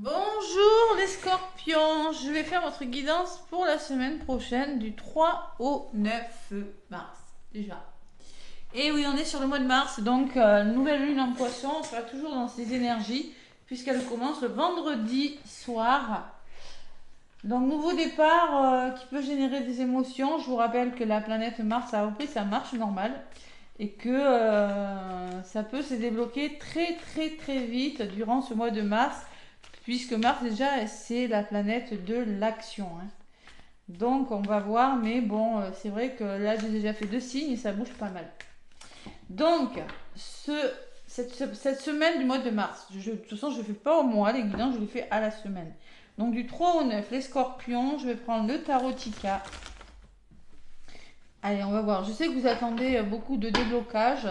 Bonjour les scorpions, je vais faire votre guidance pour la semaine prochaine du 3 au 9 mars déjà. Et oui, on est sur le mois de mars, donc nouvelle lune en poisson, on sera toujours dans ces énergies puisqu'elle commence le vendredi soir. Donc nouveau départ qui peut générer des émotions. Je vous rappelle que la planète Mars a repris sa marche normale et que ça peut se débloquer très vite durant ce mois de mars, puisque Mars déjà c'est la planète de l'action, hein. Donc on va voir, mais bon, c'est vrai que là j'ai déjà fait 2 signes et ça bouge pas mal. Donc cette semaine du mois de mars, de toute façon je ne fais pas au mois les guidances, je les fais à la semaine. Donc du 3 au 9, les scorpions, je vais prendre le tarotica. Allez, on va voir. Je sais que vous attendez beaucoup de déblocage.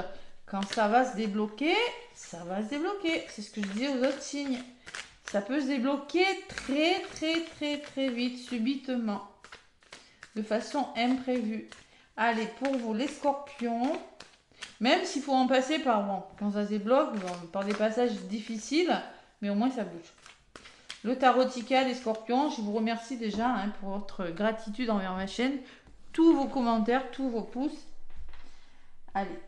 Quand ça va se débloquer, ça va se débloquer. C'est ce que je disais aux autres signes. Ça peut se débloquer très vite, subitement, de façon imprévue. Allez, pour vous, les scorpions, même s'il faut en passer par, bon, quand ça se débloque, par des passages difficiles, mais au moins ça bouge. Le tarotica, les scorpions, je vous remercie déjà pour votre gratitude envers ma chaîne, tous vos commentaires, tous vos pouces. Allez.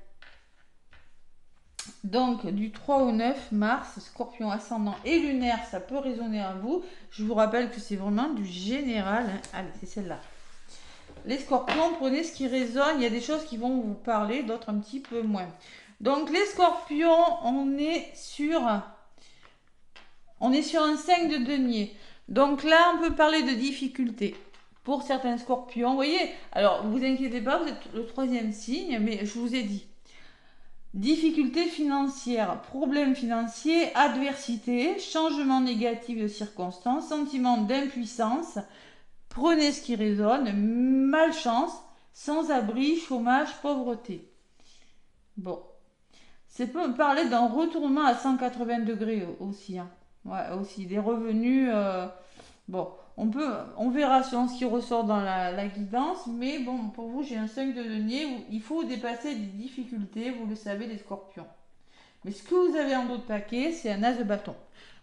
Donc, du 3 au 9 mars, scorpion ascendant et lunaire, ça peut résonner à vous. Je vous rappelle que c'est vraiment du général, hein. Allez, c'est celle-là. Les scorpions, prenez ce qui résonne. Il y a des choses qui vont vous parler, d'autres un petit peu moins. Donc, les scorpions, on est sur un 5 de denier. Donc là, on peut parler de difficultés pour certains scorpions. Vous voyez, alors, vous inquiétez pas, vous êtes le 3e signe, mais je vous ai dit. Difficultés financières, problèmes financiers, adversité, changement négatif de circonstances, sentiment d'impuissance, prenez ce qui résonne, malchance, sans-abri, chômage, pauvreté. Bon, ça peut me parler d'un retournement à 180 degrés aussi, hein. Ouais, aussi, des revenus, bon, on verra selon ce qui ressort dans la guidance, mais bon, pour vous, j'ai un 5 de denier où il faut dépasser des difficultés, vous le savez, les scorpions. Mais ce que vous avez en dos de paquet, c'est un as de bâton.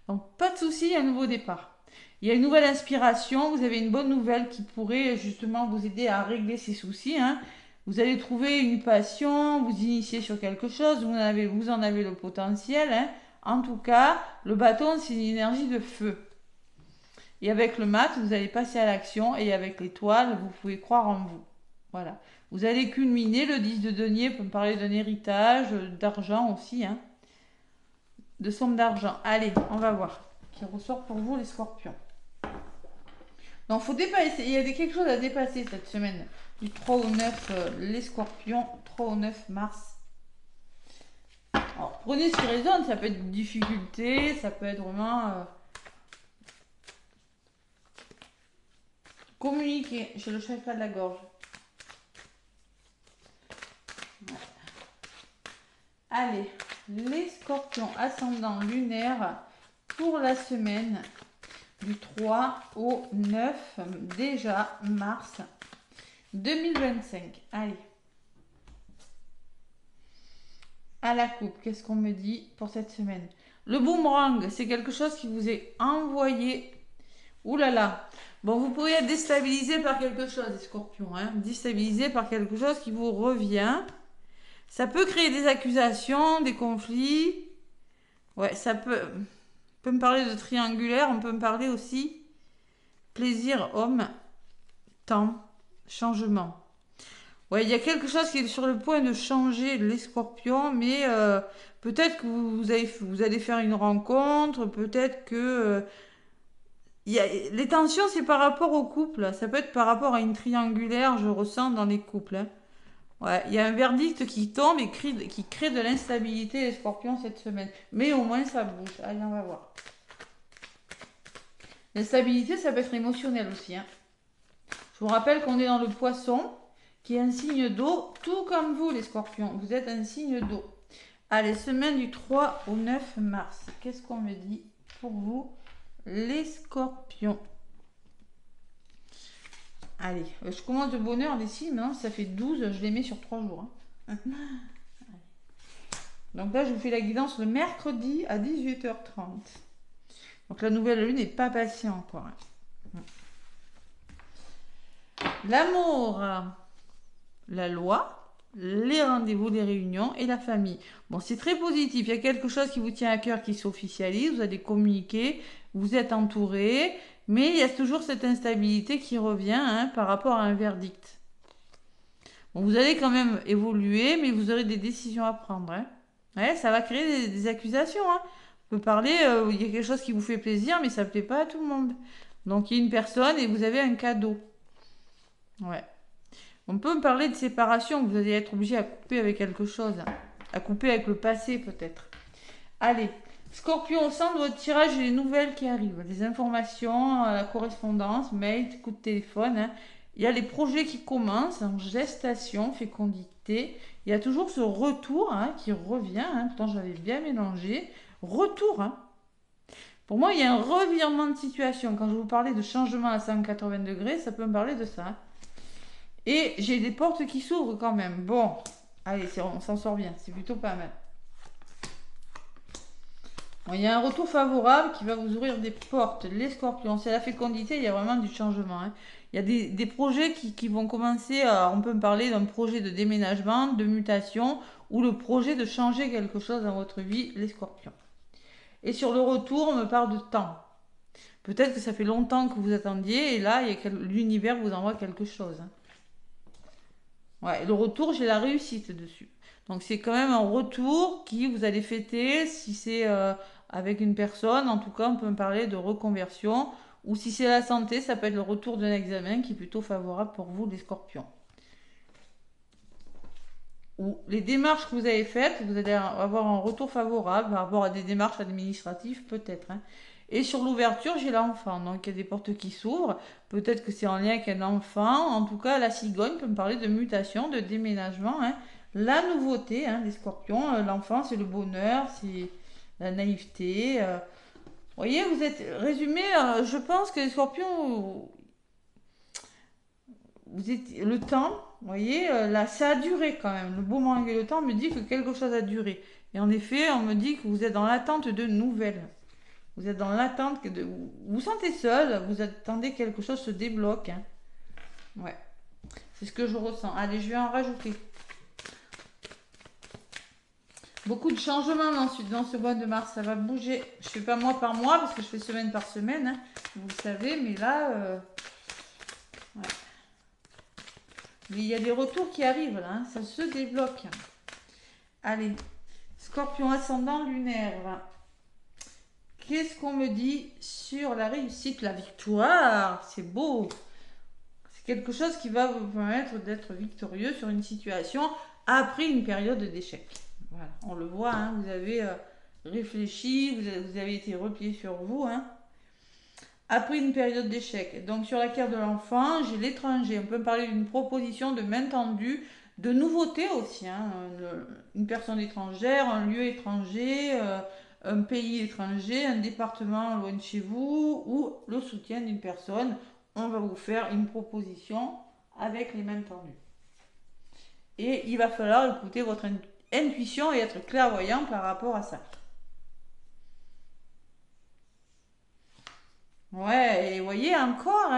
Donc, pas de souci, il y a un nouveau départ. Il y a une nouvelle inspiration, vous avez une bonne nouvelle qui pourrait justement vous aider à régler ces soucis, hein. Vous allez trouver une passion, vous initier sur quelque chose, vous en avez le potentiel, hein. En tout cas, le bâton, c'est une énergie de feu. Et avec le mat, vous allez passer à l'action. Et avec l'étoile, vous pouvez croire en vous. Voilà. Vous allez culminer. Le 10 de denier peut me parler d'un héritage, d'argent aussi, hein. De somme d'argent. Allez, on va voir. Qui ressort pour vous, les scorpions. Donc, faut dépasser. Il y a quelque chose à dépasser cette semaine. Du 3 au 9, les scorpions. 3 au 9 mars. Alors, prenez ce qui résonne. Ça peut être difficulté. Ça peut être vraiment... communiquer. J'ai le chakra de la gorge. Ouais. Allez, les scorpions ascendant lunaire pour la semaine du 3 au 9, déjà mars 2025. Allez. À la coupe, qu'est-ce qu'on me dit pour cette semaine? Le boomerang, c'est quelque chose qui vous est envoyé. Ouh là là. Bon, vous pourriez être déstabilisé par quelque chose, les scorpions, hein. Déstabilisé par quelque chose qui vous revient. Ça peut créer des accusations, des conflits. Ouais, ça peut me parler de triangulaire. On peut me parler aussi plaisir, homme, temps, changement. Ouais, il y a quelque chose qui est sur le point de changer, les scorpions, mais peut-être que vous allez faire une rencontre, peut-être que... les tensions, c'est par rapport au couple. Ça peut être par rapport à une triangulaire, je ressens dans les couples, hein. Ouais, il y a un verdict qui tombe et qui crée de l'instabilité, les scorpions, cette semaine. Mais au moins, ça bouge. Allez, on va voir. L'instabilité, ça peut être émotionnel aussi, hein. Je vous rappelle qu'on est dans le poisson, qui est un signe d'eau, tout comme vous, les scorpions. Vous êtes un signe d'eau. Allez, semaine du 3 au 9 mars. Qu'est-ce qu'on me dit pour vous, les scorpions? Allez, je commence de bonheur les signes. Maintenant, ça fait 12. Je les mets sur 3 jours, hein. Donc là, je vous fais la guidance le mercredi à 18h30. Donc la nouvelle lune n'est pas passée encore. L'amour, la loi, les rendez-vous, les réunions et la famille. Bon, c'est très positif. Il y a quelque chose qui vous tient à cœur qui s'officialise. Vous allez communiquer, vous êtes entouré, mais il y a toujours cette instabilité qui revient par rapport à un verdict. Bon, vous allez quand même évoluer, mais vous aurez des décisions à prendre. Ouais, ça va créer des accusations. On peut parler, il y a quelque chose qui vous fait plaisir, mais ça ne plaît pas à tout le monde. Donc il y a une personne et vous avez un cadeau. Ouais. On peut me parler de séparation, vous allez être obligé à couper avec quelque chose. À couper avec le passé peut-être. Allez, Scorpion, au centre de votre tirage, il y a les nouvelles qui arrivent. Les informations, la correspondance, mail, coup de téléphone. Il y a les projets qui commencent en gestation, fécondité. Il y a toujours ce retour qui revient. Pourtant, j'avais bien mélangé. Retour. Pour moi, il y a un revirement de situation. Quand je vous parlais de changement à 180 degrés, ça peut me parler de ça. Et j'ai des portes qui s'ouvrent quand même. Bon, allez, on s'en sort bien. C'est plutôt pas mal. Bon, il y a un retour favorable qui va vous ouvrir des portes. Les scorpions, c'est la fécondité, il y a vraiment du changement. Il y a des projets qui vont commencer. On peut me parler d'un projet de déménagement, de mutation, ou le projet de changer quelque chose dans votre vie, les scorpions. Et sur le retour, on me parle de temps. Peut-être que ça fait longtemps que vous attendiez, et là, l'univers vous envoie quelque chose. Ouais, le retour, j'ai la réussite dessus. Donc c'est quand même un retour qui vous allez fêter si c'est avec une personne. En tout cas, on peut me parler de reconversion. Ou si c'est la santé, ça peut être le retour d'un examen qui est plutôt favorable pour vous, les scorpions. Ou les démarches que vous avez faites, vous allez avoir un retour favorable par rapport à des démarches administratives, peut-être. Et sur l'ouverture, j'ai l'enfant. Donc il y a des portes qui s'ouvrent. Peut-être que c'est en lien avec un enfant. En tout cas, la cigogne peut me parler de mutation, de déménagement. La nouveauté, les scorpions. L'enfant, c'est le bonheur, c'est la naïveté. Vous voyez, vous êtes résumé. Je pense que les scorpions, vous êtes le temps. Vous voyez, là, ça a duré quand même. Le beau moment et le temps me dit que quelque chose a duré. Et en effet, on me dit que vous êtes dans l'attente de nouvelles. Vous êtes dans l'attente que vous vous sentez seul, vous attendez que quelque chose se débloque. Ouais, c'est ce que je ressens. Allez, je vais en rajouter. Beaucoup de changements dans ce mois de mars, ça va bouger. Je fais pas mois par mois parce que je fais semaine par semaine, vous le savez, mais là, ouais. Mais il y a des retours qui arrivent là, ça se débloque. Allez, Scorpion ascendant lunaire. Qu'est-ce qu'on me dit sur la réussite, la victoire? C'est beau. C'est quelque chose qui va vous permettre d'être victorieux sur une situation après une période d'échec. Voilà, on le voit, vous avez réfléchi, vous avez été replié sur vous. Après une période d'échec. Donc sur la carte de l'enfant, j'ai l'étranger. On peut me parler d'une proposition de main tendue, de nouveauté aussi. Une personne étrangère, un lieu étranger, un pays étranger, un département loin de chez vous ou le soutien d'une personne. On va vous faire une proposition avec les mains tendues. Et il va falloir écouter votre intuition et être clairvoyant par rapport à ça. Ouais, et vous voyez encore,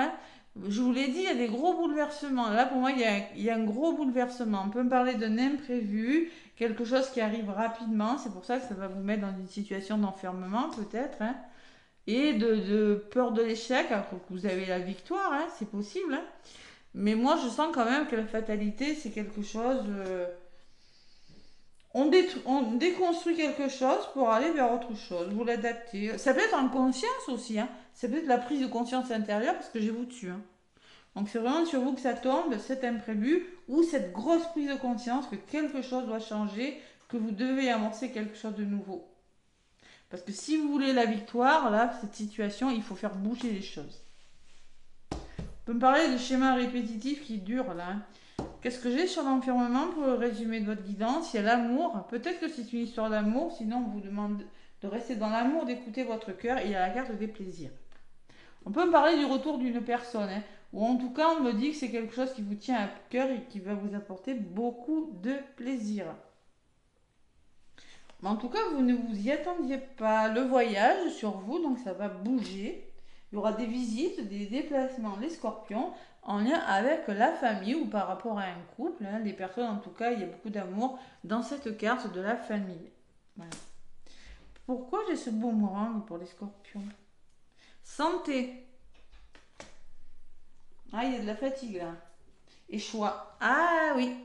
je vous l'ai dit, il y a des gros bouleversements. Là, pour moi, il y a un gros bouleversement. On peut me parler d'un imprévu, quelque chose qui arrive rapidement. C'est pour ça que ça va vous mettre dans une situation d'enfermement, peut-être. Et de peur de l'échec, alors que vous avez la victoire, c'est possible. Mais moi, je sens quand même que la fatalité, c'est quelque chose... On déconstruit quelque chose pour aller vers autre chose, vous l'adaptez. Ça peut être en conscience aussi, ça peut être la prise de conscience intérieure parce que j'ai vous dessus. Donc c'est vraiment sur vous que ça tombe, cet imprévu ou cette grosse prise de conscience que quelque chose doit changer, que vous devez amorcer quelque chose de nouveau. Parce que si vous voulez la victoire, là, cette situation, il faut faire bouger les choses. On peut me parler de schémas répétitifs qui durent là. Qu'est-ce que j'ai sur l'enfermement pour le résumé de votre guidance? Il y a l'amour. Peut-être que c'est une histoire d'amour, sinon on vous demande de rester dans l'amour, d'écouter votre cœur. Et il y a la carte des plaisirs. On peut me parler du retour d'une personne, ou en tout cas on me dit que c'est quelque chose qui vous tient à cœur et qui va vous apporter beaucoup de plaisir. Mais en tout cas, vous ne vous y attendiez pas. Le voyage sur vous, donc ça va bouger. Il y aura des visites, des déplacements, les scorpions, en lien avec la famille ou par rapport à un couple. Hein. Les personnes, en tout cas, il y a beaucoup d'amour dans cette carte de la famille. Voilà. Pourquoi j'ai ce boomerang pour les scorpions? Santé. Ah, il y a de la fatigue là. Et choix. Ah oui.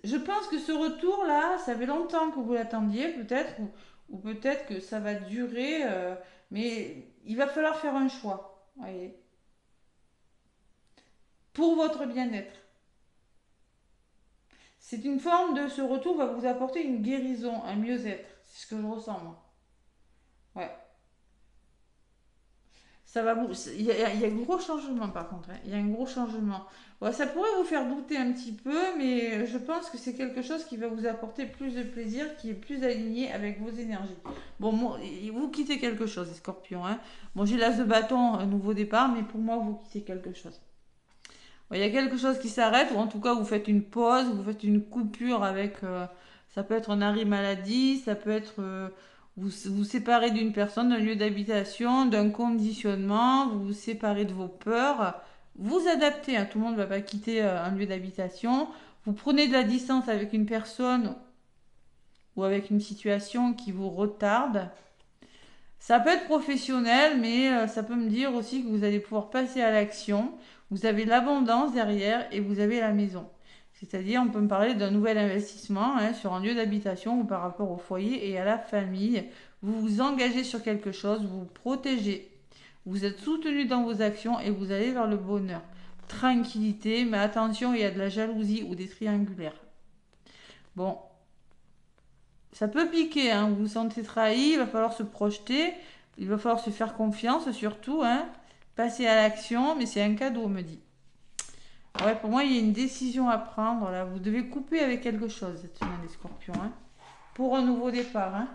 Je pense que ce retour-là, ça fait longtemps que vous l'attendiez, peut-être, ou peut-être que ça va durer, mais il va falloir faire un choix, voyez, pour votre bien-être. C'est une forme de ce retour va vous apporter une guérison, un mieux-être. C'est ce que je ressens, moi. Ouais. Ça va vous... il y a un gros changement par contre. Hein. Il y a un gros changement. Ouais, ça pourrait vous faire douter un petit peu, mais je pense que c'est quelque chose qui va vous apporter plus de plaisir, qui est plus aligné avec vos énergies. Bon, moi, vous quittez quelque chose, les scorpions. Hein. Bon, j'ai l'as de bâton, un nouveau départ, mais pour moi, vous quittez quelque chose. Ouais, il y a quelque chose qui s'arrête, ou en tout cas, vous faites une pause, vous faites une coupure avec... ça peut être un arrêt maladie, ça peut être... vous vous séparez d'une personne, d'un lieu d'habitation, d'un conditionnement, vous vous séparez de vos peurs, vous adaptez, hein, tout le monde ne va pas quitter un lieu d'habitation, vous prenez de la distance avec une personne ou avec une situation qui vous retarde. Ça peut être professionnel, mais ça peut me dire aussi que vous allez pouvoir passer à l'action. Vous avez l'abondance derrière et vous avez la maison. C'est-à-dire, on peut me parler d'un nouvel investissement hein, sur un lieu d'habitation ou par rapport au foyer et à la famille. Vous vous engagez sur quelque chose, vous vous protégez. Vous êtes soutenu dans vos actions et vous allez vers le bonheur. Tranquillité, mais attention, il y a de la jalousie ou des triangulaires. Bon, ça peut piquer, hein, vous vous sentez trahi, il va falloir se projeter, il va falloir se faire confiance surtout, hein, passer à l'action, mais c'est un cadeau, on me dit. Ouais, pour moi, il y a une décision à prendre, là, vous devez couper avec quelque chose cette semaine, les scorpions, hein, pour un nouveau départ. Hein.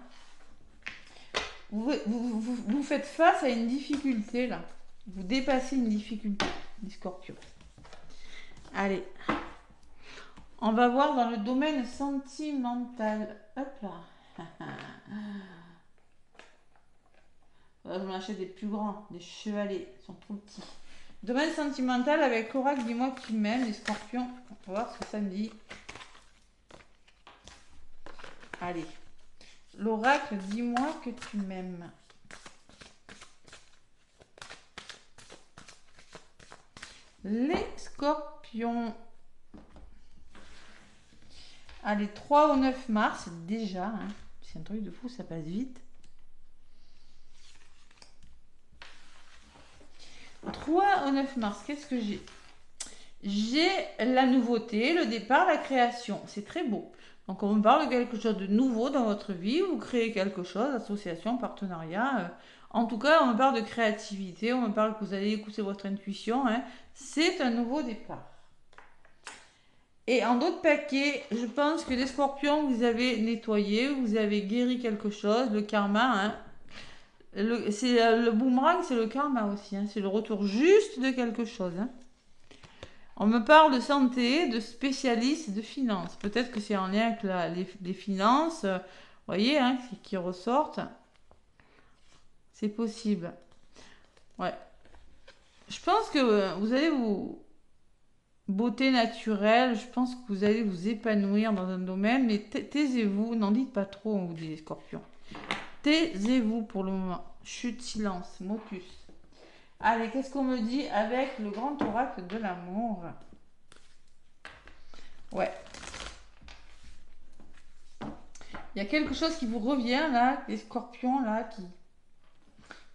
Vous faites face à une difficulté, là, vous dépassez une difficulté, les scorpions. Allez, on va voir dans le domaine sentimental. Hop là. Je m'en achète des plus grands, des chevalets, ils sont trop petits. Domaine sentimental avec l'oracle, dis-moi qui m'aime, les scorpions. On va voir ce que ça me dit. Allez. L'oracle, dis-moi que tu m'aimes. Les scorpions. Allez, 3 au 9 mars, déjà. Hein. C'est un truc de fou, ça passe vite. 3 au 9 mars, qu'est-ce que j'ai? J'ai la nouveauté, le départ, la création. C'est très beau. Donc on me parle de quelque chose de nouveau dans votre vie, vous créez quelque chose, association, partenariat. En tout cas, on me parle de créativité, on me parle que vous allez écouter votre intuition. Hein. C'est un nouveau départ. Et en d'autres paquets, je pense que les scorpions, vous avez nettoyé, vous avez guéri quelque chose, le karma. Hein. Le boomerang, c'est le karma aussi. Hein. C'est le retour juste de quelque chose. Hein. On me parle de santé, de spécialistes, de finances. Peut-être que c'est en lien avec les finances, vous voyez, hein, qui ressortent. C'est possible. Ouais. Je pense que vous allez vous... Beauté naturelle, je pense que vous allez vous épanouir dans un domaine, mais taisez-vous, n'en dites pas trop, on vous dit les scorpions. Taisez-vous pour le moment. Chute, silence, motus. Allez, qu'est-ce qu'on me dit avec le grand oracle de l'amour? Ouais. Il y a quelque chose qui vous revient là, les scorpions là,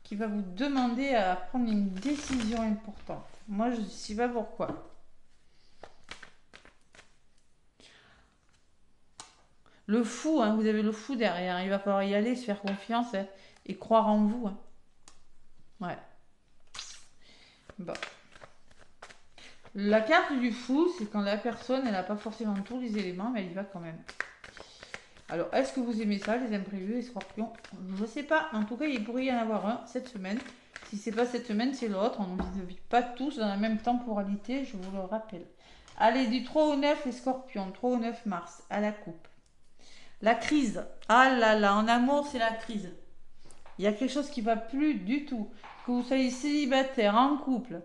qui va vous demander à prendre une décision importante. Moi, je ne sais pas pourquoi. Le fou, hein, vous avez le fou derrière. Il va falloir y aller, se faire confiance hein, et croire en vous. Hein. Ouais. Bon. La carte du fou, c'est quand la personne, elle n'a pas forcément tous les éléments, mais elle y va quand même. Alors, est-ce que vous aimez ça, les imprévus, les scorpions? Je ne sais pas. En tout cas, il pourrait y en avoir un cette semaine. Si c'est pas cette semaine, c'est l'autre. On ne vit pas tous dans la même temporalité, je vous le rappelle. Allez, du 3 au 9, les scorpions. 3 au 9 mars, à la coupe. La crise. Ah là là, en amour, c'est la crise. Il y a quelque chose qui ne va plus du tout. Que vous soyez célibataire, en couple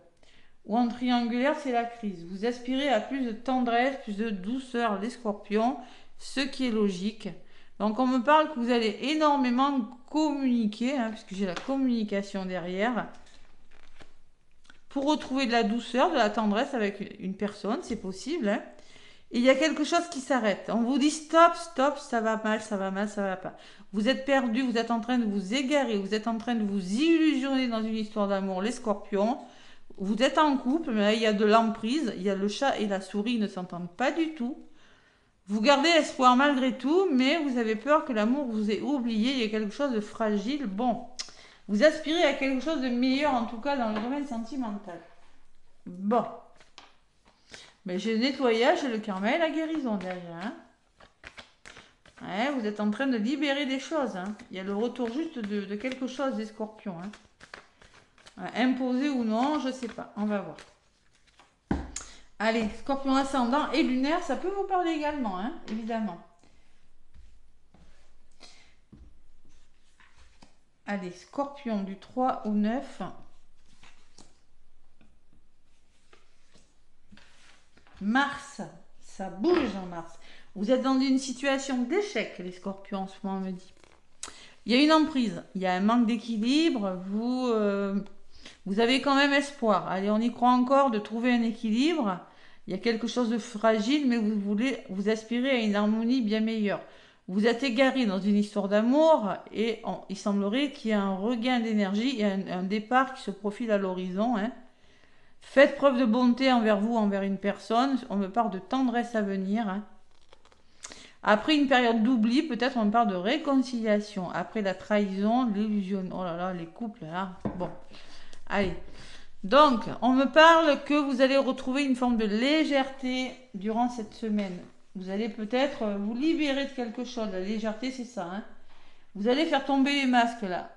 ou en triangulaire, c'est la crise. Vous aspirez à plus de tendresse, plus de douceur, les scorpions, ce qui est logique. Donc on me parle que vous allez énormément communiquer, hein, puisque j'ai la communication derrière, pour retrouver de la douceur, de la tendresse avec une personne, c'est possible. Hein. Et il y a quelque chose qui s'arrête. On vous dit stop, stop, ça va mal, ça va mal, ça va pas. Vous êtes perdu, vous êtes en train de vous égarer, vous êtes en train de vous illusionner dans une histoire d'amour, les scorpions. Vous êtes en couple, mais là, il y a de l'emprise, il y a le chat et la souris, ils ne s'entendent pas du tout. Vous gardez espoir malgré tout, mais vous avez peur que l'amour vous ait oublié, il y a quelque chose de fragile. Bon, vous aspirez à quelque chose de meilleur, en tout cas dans le domaine sentimental. Bon. Mais j'ai le nettoyage, le karma et la guérison derrière. Hein. Ouais, vous êtes en train de libérer des choses. Hein. Il y a le retour juste de quelque chose des scorpions. Hein. Imposé ou non, je sais pas. On va voir. Allez, scorpion ascendant et lunaire, ça peut vous parler également, hein, évidemment. Allez, scorpion du 3 au 9. Mars, ça bouge en mars. Vous êtes dans une situation d'échec, les scorpions, en ce moment, on me dit. Il y a une emprise, il y a un manque d'équilibre, vous avez quand même espoir. Allez, on y croit encore de trouver un équilibre. Il y a quelque chose de fragile, mais vous aspirez à une harmonie bien meilleure. Vous êtes égaré dans une histoire d'amour et il semblerait qu'il y ait un regain d'énergie et un départ qui se profile à l'horizon. Hein. Faites preuve de bonté envers vous, envers une personne. On me parle de tendresse à venir. Hein. Après une période d'oubli, peut-être on me parle de réconciliation. Après la trahison, l'illusion. Oh là là, les couples là. Bon. Allez. Donc, on me parle que vous allez retrouver une forme de légèreté durant cette semaine. Vous allez peut-être vous libérer de quelque chose. La légèreté, c'est ça. Hein. Vous allez faire tomber les masques là.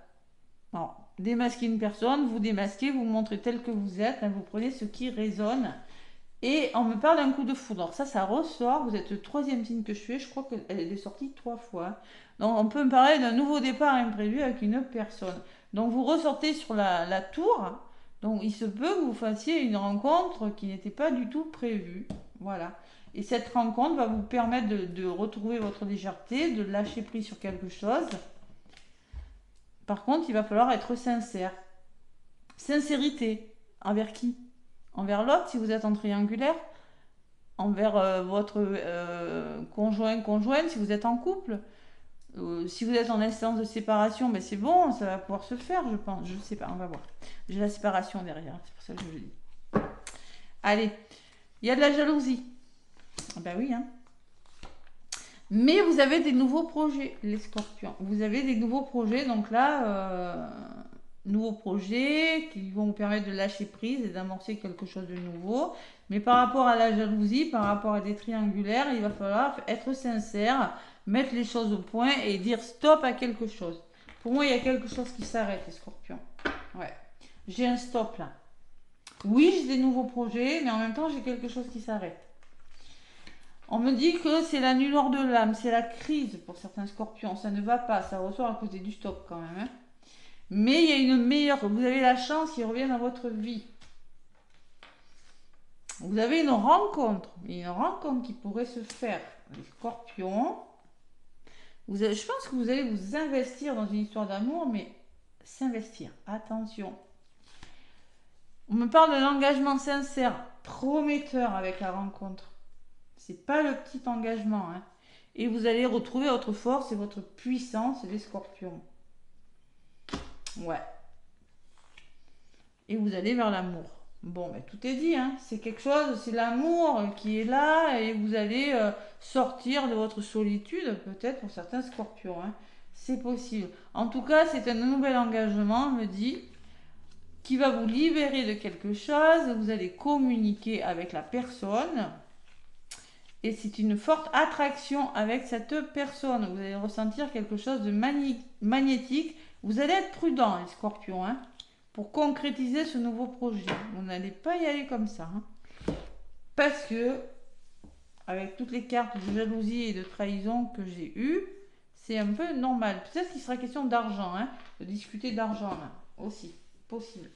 Alors, démasquer une personne, vous démasquez, vous montrez tel que vous êtes. Hein, vous prenez ce qui résonne. Et on me parle d'un coup de foudre. Alors ça ressort. Vous êtes le troisième signe que je fais. Je crois qu'elle est sortie 3 fois. Donc, on peut me parler d'un nouveau départ imprévu avec une personne. Donc, vous ressortez sur la tour. Donc, il se peut que vous fassiez une rencontre qui n'était pas du tout prévue. Voilà. Et cette rencontre va vous permettre de retrouver votre légèreté, de lâcher prise sur quelque chose. Par contre, il va falloir être sincère. Sincérité. Envers qui? Envers l'autre, si vous êtes en triangulaire. Envers votre conjoint, conjointe, si vous êtes en couple. Si vous êtes en instance de séparation, ben c'est bon, ça va pouvoir se faire, je pense. Je ne sais pas, on va voir. J'ai la séparation derrière, c'est pour ça que je le dis. Allez, il y a de la jalousie. Ben oui, hein. Mais vous avez des nouveaux projets, les scorpions. Vous avez des nouveaux projets, donc là, nouveaux projets qui vont vous permettre de lâcher prise et d'amorcer quelque chose de nouveau. Mais par rapport à la jalousie, par rapport à des triangulaires, il va falloir être sincère, mettre les choses au point et dire stop à quelque chose. Pour moi, il y a quelque chose qui s'arrête, les scorpions. Ouais. J'ai un stop là. Oui, j'ai des nouveaux projets, mais en même temps, j'ai quelque chose qui s'arrête. On me dit que c'est la nulleur de l'âme, c'est la crise pour certains scorpions. Ça ne va pas, ça ressort à côté du stop quand même. Hein. Mais il y a une meilleure, vous avez la chance, il revient dans votre vie. Vous avez une rencontre qui pourrait se faire. Les scorpions, je pense que vous allez vous investir dans une histoire d'amour, mais s'investir, attention. On me parle de l'engagement sincère, prometteur avec la rencontre. C'est pas le petit engagement. Hein. Et vous allez retrouver votre force et votre puissance, les scorpions. Ouais. Et vous allez vers l'amour. Bon, ben, tout est dit. Hein. C'est quelque chose, c'est l'amour qui est là et vous allez sortir de votre solitude, peut-être pour certains scorpions. Hein. C'est possible. En tout cas, c'est un nouvel engagement, me dit, qui va vous libérer de quelque chose. Vous allez communiquer avec la personne. Et c'est une forte attraction avec cette personne. Vous allez ressentir quelque chose de magnétique. Vous allez être prudent, les scorpions, hein, pour concrétiser ce nouveau projet. Vous n'allez pas y aller comme ça. Hein, parce que avec toutes les cartes de jalousie et de trahison que j'ai eues, c'est un peu normal. Peut-être qu'il sera question d'argent, hein, de discuter d'argent là, aussi, possible.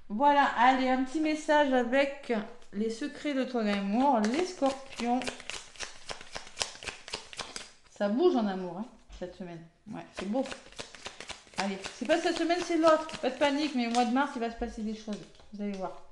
Voilà, allez, un petit message avec les secrets de ton amour, les scorpions. Ça bouge en amour, hein, cette semaine. Ouais, c'est beau. Allez, c'est pas cette semaine, c'est l'autre. Pas de panique, mais au mois de mars, il va se passer des choses. Vous allez voir.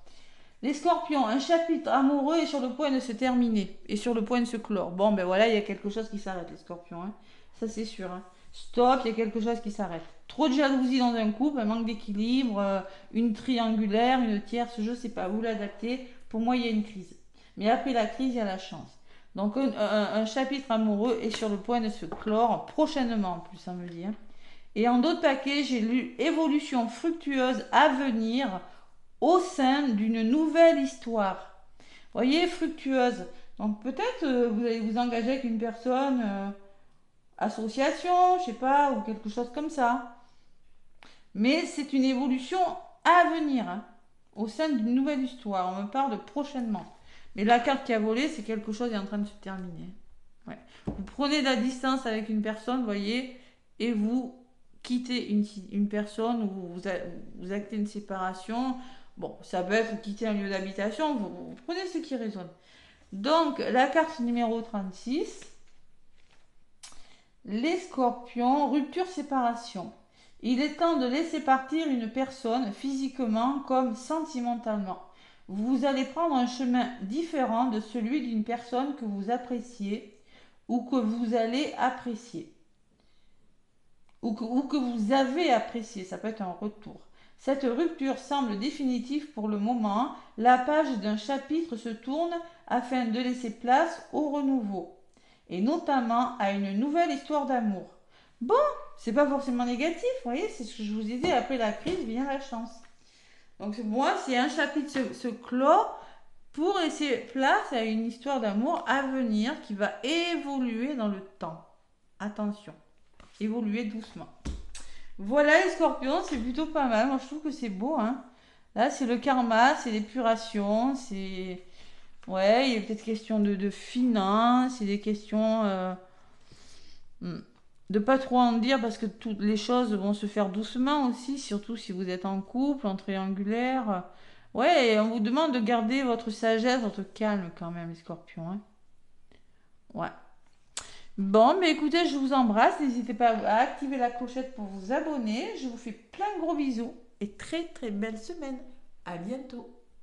Les scorpions, un chapitre amoureux est sur le point de se terminer. Et sur le point de se clore. Bon, ben voilà, il y a quelque chose qui s'arrête, les scorpions. Hein. Ça, c'est sûr. Hein. Stop, il y a quelque chose qui s'arrête. Trop de jalousie dans un couple, un manque d'équilibre, une triangulaire, une tierce, je sais pas, vous l'adaptez. Pour moi, il y a une crise. Mais après la crise, il y a la chance. Donc, un chapitre amoureux est sur le point de se clore prochainement, en plus, ça me dit. Hein. Et en d'autres paquets, j'ai lu évolution fructueuse à venir au sein d'une nouvelle histoire. Voyez, fructueuse. Donc peut-être vous allez vous engager avec une personne, association, je sais pas, ou quelque chose comme ça. Mais c'est une évolution à venir, hein, au sein d'une nouvelle histoire. On me parle de prochainement. Mais la carte qui a volé, c'est quelque chose qui est en train de se terminer. Ouais. Vous prenez de la distance avec une personne, voyez, et vous quittez une personne ou vous actez une séparation. Bon, ça peut être quitter un lieu d'habitation, vous prenez ce qui résonne. Donc, la carte numéro 36, les scorpions, rupture, séparation. Il est temps de laisser partir une personne physiquement comme sentimentalement. Vous allez prendre un chemin différent de celui d'une personne que vous appréciez ou que vous allez apprécier. Ou que vous avez apprécié, ça peut être un retour. Cette rupture semble définitive pour le moment. La page d'un chapitre se tourne afin de laisser place au renouveau, et notamment à une nouvelle histoire d'amour. Bon, c'est pas forcément négatif, vous voyez, c'est ce que je vous ai dit, après la crise vient la chance. Donc moi, c'est un chapitre se clôt pour laisser place à une histoire d'amour à venir qui va évoluer dans le temps. Attention, évoluer doucement. Voilà les scorpions, c'est plutôt pas mal. Moi je trouve que c'est beau. Hein. Là c'est le karma, c'est l'épuration, c'est... Ouais, il y a peut-être question de finances, c'est des questions de pas trop en dire parce que toutes les choses vont se faire doucement aussi, surtout si vous êtes en couple, en triangulaire. Ouais, et on vous demande de garder votre sagesse, votre calme quand même les scorpions. Hein. Ouais. Bon, mais écoutez, je vous embrasse. N'hésitez pas à activer la clochette pour vous abonner. Je vous fais plein de gros bisous et très très belle semaine. À bientôt.